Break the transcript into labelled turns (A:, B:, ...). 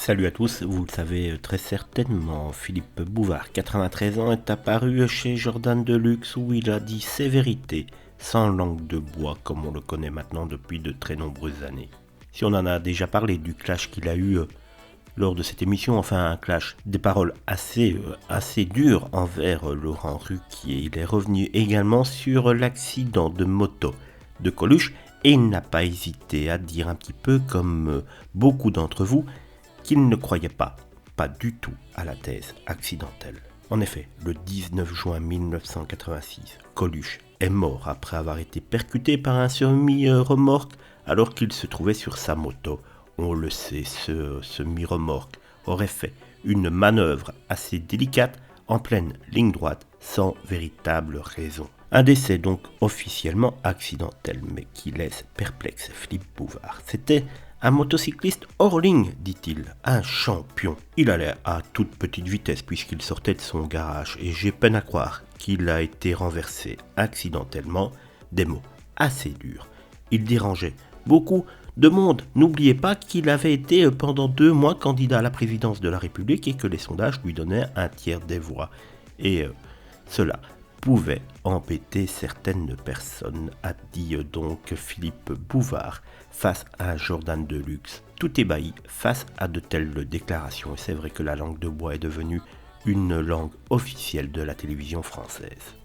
A: Salut à tous, vous le savez très certainement, Philippe Bouvard, 93 ans, est apparu chez Jordan Deluxe où il a dit ses vérités, sans langue de bois comme on le connaît maintenant depuis de très nombreuses années. Si on en a déjà parlé du clash qu'il a eu lors de cette émission, enfin un clash, des paroles assez dures envers Laurent Ruquier, il est revenu également sur l'accident de moto de Coluche et il n'a pas hésité à dire un petit peu comme beaucoup d'entre vous, qu'il ne croyait pas du tout à la thèse accidentelle. En effet, le 19 juin 1986, Coluche est mort après avoir été percuté par un semi-remorque alors qu'il se trouvait sur sa moto. On le sait, ce semi-remorque aurait fait une manœuvre assez délicate en pleine ligne droite sans véritable raison. Un décès donc officiellement accidentel, mais qui laisse perplexe Philippe Bouvard. C'était un motocycliste hors ligne, dit-il, un champion. Il allait à toute petite vitesse puisqu'il sortait de son garage et j'ai peine à croire qu'il a été renversé accidentellement, des mots assez durs. Il dérangeait beaucoup de monde. N'oubliez pas qu'il avait été pendant 2 mois candidat à la présidence de la République et que les sondages lui donnaient un tiers des voix. Et cela pouvait embêter certaines personnes, a dit donc Philippe Bouvard face à Jordan Deluxe, tout ébahi face à de telles déclarations. Et c'est vrai que la langue de bois est devenue une langue officielle de la télévision française.